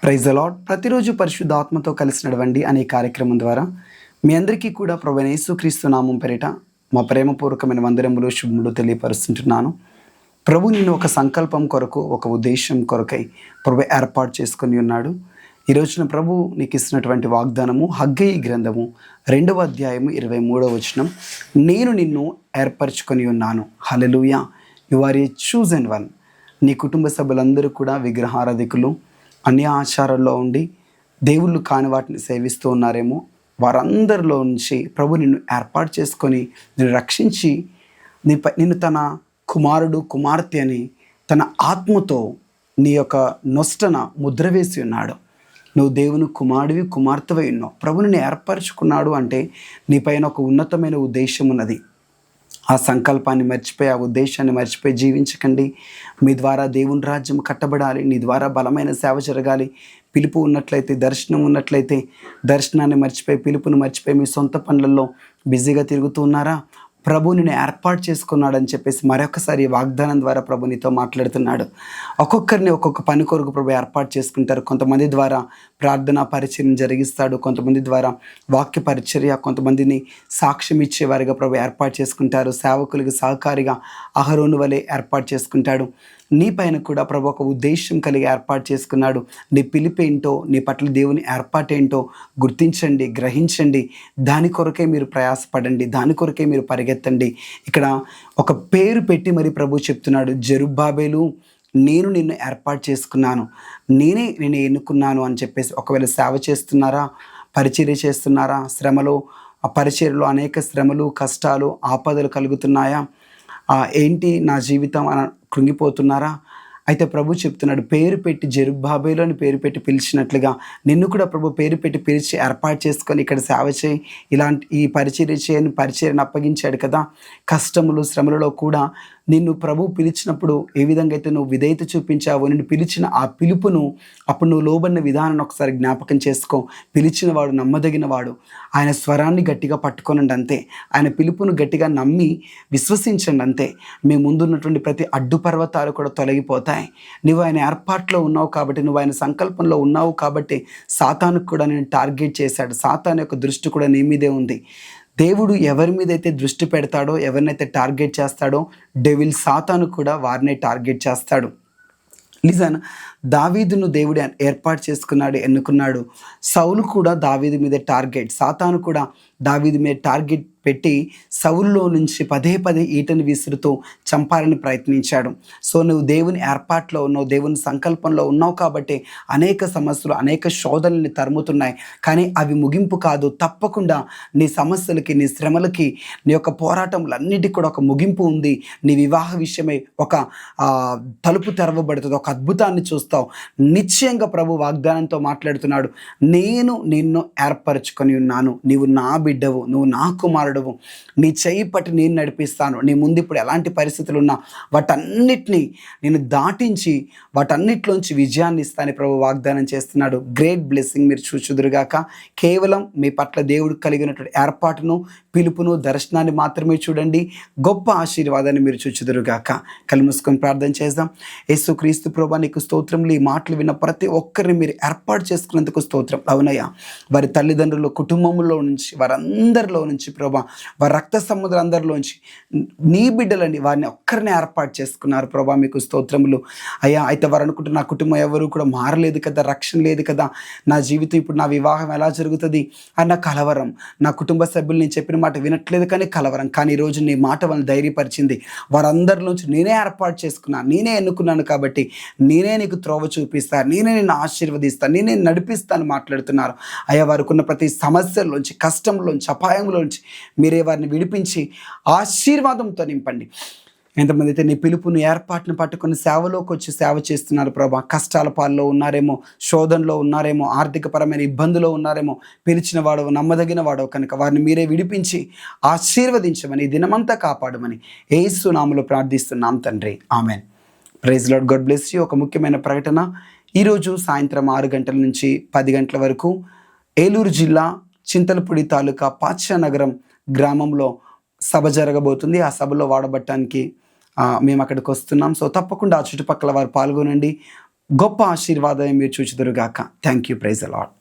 Praise the lord. ప్రతిరోజు పరిశుద్ధాత్మతో కలిసి నడవండి అనే కార్యక్రమం ద్వారా మీ అందరికీ కూడా ప్రభువైన యేసుక్రీస్తు నామం పేరిట మా ప్రేమపూర్వకమైన వందనములు శుభములు తెలియపరుస్తుంటున్నాను. ప్రభు నిన్ను ఒక సంకల్పం కొరకు, ఒక ఉద్దేశం కొరకై ప్రభు ఏర్పాటు చేసుకొని ఉన్నాడు. ఈ రోజున ప్రభు నీకు ఇస్తున్నటువంటి వాగ్దానము హగ్గయి గ్రంథము 2వ అధ్యాయము 23వ వచనం. నేను నిన్ను ఏర్పరచుకొని ఉన్నాను. Hallelujah. You are a chosen one. నీ కుటుంబ సభ్యులందరూ కూడా విగ్రహారాధికులు, అన్య ఆచారాల్లో ఉండి దేవుళ్ళు కాని వాటిని సేవిస్తూ ఉన్నారేమో. వారందరిలో నుంచి ప్రభు నిన్ను ఏర్పాటు చేసుకొని నిన్ను రక్షించి నిన్ను తన కుమారుడు కుమార్తె అని తన ఆత్మతో నీ యొక్క నొష్టన ముద్ర వేసి ఉన్నాడు. నువ్వు దేవుని కుమారుడివి కుమార్తెవై ఉన్నావు. ప్రభు నిన్ను ఏర్పరచుకున్నాడు అంటే నీ పైన ఒక ఉన్నతమైన ఉద్దేశం ఉన్నది. ఆ సంకల్పాన్ని మర్చిపోయి, ఆ ఉద్దేశాన్ని మర్చిపోయి జీవించకండి. మీ ద్వారా దేవుని రాజ్యం కట్టబడాలి. నీ ద్వారా బలమైన సేవ జరగాలి. పిలుపు ఉన్నట్లయితే, దర్శనం ఉన్నట్లయితే దర్శనాన్ని మర్చిపోయి, పిలుపుని మర్చిపోయి మీ సొంత పనులలో బిజీగా తిరుగుతూ ఉన్నారా? ప్రభు నిన్ను ఏర్పాటు చేసుకున్నాడని చెప్పేసి మరొకసారి ఈ వాగ్దానం ద్వారా ప్రభు నీతో మాట్లాడుతున్నాడు. ఒక్కొక్కరిని ఒక్కొక్క పని కొరకు ప్రభు ఏర్పాటు చేసుకుంటారు. కొంతమంది ద్వారా ప్రార్థనా పరిచర్య జరిగిస్తాడు, కొంతమంది ద్వారా వాక్య పరిచర్య, కొంతమందిని సాక్ష్యం ఇచ్చేవారిగా ప్రభు ఏర్పాటు చేసుకుంటారు. సేవకులకి సహకారిగా అహరోను వలె ఏర్పాటు చేసుకుంటాడు. నీ పైన కూడా ప్రభు ఒక ఉద్దేశం కలిగి ఏర్పాటు చేసుకున్నాడు. నీ పిలిపేంటో, నీ పట్ల దేవుని ఏర్పాటేంటో గుర్తించండి, గ్రహించండి. దాని కొరకే మీరు ప్రయాసపడండి, దాని కొరకే మీరు పరిగెత్తండి. ఇక్కడ ఒక పేరు పెట్టి మరి ప్రభు చెప్తున్నాడు, జెరుబ్బాబెలు నేను నిన్ను ఏర్పాటు చేసుకున్నాను, నేనే నిన్ను ఎన్నుకున్నాను అని చెప్పేసి. ఒకవేళ సేవ చేస్తున్నారా, పరిచర్య చేస్తున్నారా, శ్రమలో ఆ పరిచర్యలో అనేక శ్రమలు, కష్టాలు, ఆపదలు కలుగుతున్నాయా? ఏంటి నా జీవితం అని కృంగిపోతున్నారా? అయితే ప్రభు చెప్తున్నాడు, పేరు పెట్టి జెరుబ్బాబెలు అని పేరు పెట్టి పిలిచినట్లుగా నిన్ను కూడా ప్రభు పేరు పెట్టి పిలిచి ఏర్పాటు చేసుకొని ఇక్కడ సేవ చేయి, ఇలాంటి ఈ పరిచర్య చేయని పరిచర్యను అప్పగించాడు కదా. కష్టములు శ్రమలలో కూడా నిన్ను ప్రభు పిలిచినప్పుడు ఏ విధంగా అయితే నువ్వు విధేయత చూపించావో, నిన్ను పిలిచిన ఆ పిలుపును అప్పుడు నువ్వు లోబడిన విధానాన్ని ఒకసారి జ్ఞాపకం చేసుకో. పిలిచిన వాడు నమ్మదగిన వాడు. ఆయన స్వరాన్ని గట్టిగా పట్టుకోనండి అంతే. ఆయన పిలుపును గట్టిగా నమ్మి విశ్వసించండి అంతే. మీ ముందున్నటువంటి ప్రతి అడ్డు పర్వతాలు కూడా తొలగిపోతాయి. నువ్వు ఆయన ఏర్పాట్లో ఉన్నావు కాబట్టి, నువ్వు ఆయన సంకల్పంలో ఉన్నావు కాబట్టి సాతానుకు కూడా నేను టార్గెట్ చేశాడు. సాతాను యొక్క దృష్టి కూడా నీ మీదే ఉంది. దేవుడు ఎవరి మీద అయితే దృష్టి పెడతాడో, ఎవరినైతే టార్గెట్ చేస్తాడో, డెవిల్ సాతాను కూడా వారినే టార్గెట్ చేస్తాడు. లిజన్, దావీదును దేవుడు ఏర్పాటు చేసుకున్నాడు, ఎన్నుకున్నాడు. సౌలు కూడా దావీదు మీద టార్గెట్, సాతాను కూడా దావీదు మీద టార్గెట్ పెట్టి సౌలులో నుంచి పదే పదే ఈటను విసురుతూ చంపాలని ప్రయత్నించాడు. సో నువ్వు దేవుని ఏర్పాట్లో ఉన్నావు, దేవుని సంకల్పంలో ఉన్నావు కాబట్టి అనేక సమస్యలు, అనేక శోధనల్ని తరుముతున్నాయి. కానీ అవి ముగింపు కాదు. తప్పకుండా నీ సమస్యలకి, నీ శ్రమలకి, నీ యొక్క పోరాటములన్నిటికీ కూడా ఒక ముగింపు ఉంది. నీ వివాహ విషయమై ఒక తలుపు తెరవబడుతుంది, ఒక అద్భుతాన్ని చూస్తావు. నిశ్చయంగా ప్రభు వాగ్దానంతో మాట్లాడుతున్నాడు, నేను నిన్ను ఏర్పరచుకొని ఉన్నాను, నీవు నా బిడ్డవు, నువ్వు నా కుమారుడు, నీ చెయ్యి పట్టి నేను నడిపిస్తాను. నీ ముందు ఇప్పుడు ఎలాంటి పరిస్థితులు ఉన్నా వాటన్నిటినీ నేను దాటించి వాటన్నిటిలోంచి విజయాన్ని ఇస్తానని ప్రభు వాగ్దానం చేస్తున్నాడు. గ్రేట్ బ్లెస్సింగ్ మీరు చూచుదురుగాక. కేవలం మీ పట్ల దేవుడు కలిగినటువంటి ఏర్పాటును, పిలుపును, దర్శనాన్ని మాత్రమే చూడండి. గొప్ప ఆశీర్వాదాన్ని మీరు చూచుదురుగాక. కళ్ళు మూసుకొని ప్రార్థన చేద్దాం. యేసుక్రీస్తు ప్రభువా, నీకు స్తోత్రములు. ఈ మాటలు విన్న ప్రతి ఒక్కరిని మీరు ఏర్పాటు చేసుకున్నందుకు స్తోత్రం. అవునయ్యా, వారి తల్లిదండ్రుల కుటుంబంలో నుంచి, వారందరిలో నుంచి ప్రభా, వారి రక్త సముద్రందరిలోంచి నీ బిడ్డలని వారిని ఒక్కరిని ఏర్పాటు చేసుకున్నారు ప్రభా, మీకు స్తోత్రములు అయ్యా. అయితే వారు అనుకుంటున్న నా కుటుంబం ఎవరు కూడా మారలేదు కదా, రక్షణ లేదు కదా, నా జీవితం ఇప్పుడు నా వివాహం ఎలా జరుగుతుంది అన్న కలవరం, నా కుటుంబ సభ్యులు నేను చెప్పిన మాట వినట్లేదు కానీ కలవరం. కానీ ఈరోజు నీ మాట వాళ్ళని ధైర్యపరిచింది. వారందరిలోంచి నేనే ఏర్పాటు చేసుకున్నాను, నేనే ఎన్నుకున్నాను కాబట్టి నేనే నీకు త్రోవ చూపిస్తాను, నేనే నిన్ను ఆశీర్వదిస్తాను, నేనే నడిపిస్తాను మాట్లాడుతున్నారు అయ్యా. వారికి ఉన్న ప్రతి సమస్యల్లోంచి, కష్టంలోంచి, అపాయంలోంచి మీరే వారిని విడిపించి ఆశీర్వాదంతో నింపండి. ఎంతమంది అయితే నీ పిలుపును, ఏర్పాటును పట్టుకొని సేవలోకి వచ్చి సేవ చేస్తున్నారు ప్రభా, కష్టాల పాల్లో ఉన్నారేమో, శోధనలో ఉన్నారేమో, ఆర్థికపరమైన ఇబ్బందులో ఉన్నారేమో, పిలిచిన వాడవు, నమ్మదగిన వాడవు కనుక వారిని మీరే విడిపించి ఆశీర్వదించమని, దినమంతా కాపాడమని యేసు నామములో ప్రార్థిస్తున్నాం తండ్రి. Amen. Praise Lord. God bless you. ఒక ముఖ్యమైన ప్రకటన. ఈరోజు సాయంత్రం 6 గంటల నుంచి 10 గంటల వరకు ఏలూరు జిల్లా చింతలపూడి తాలూకా పాత్యానగరం గ్రామంలో సభ జరగబోతుంది. ఆ సభలో వాడబట్టడానికి మేము అక్కడికి వస్తున్నాం. సో తప్పకుండా ఆ చుట్టుపక్కల వారు పాల్గొనండి. గొప్ప ఆశీర్వాదం మీరు చూచుదురుగాక. Thank you. Praise the lord.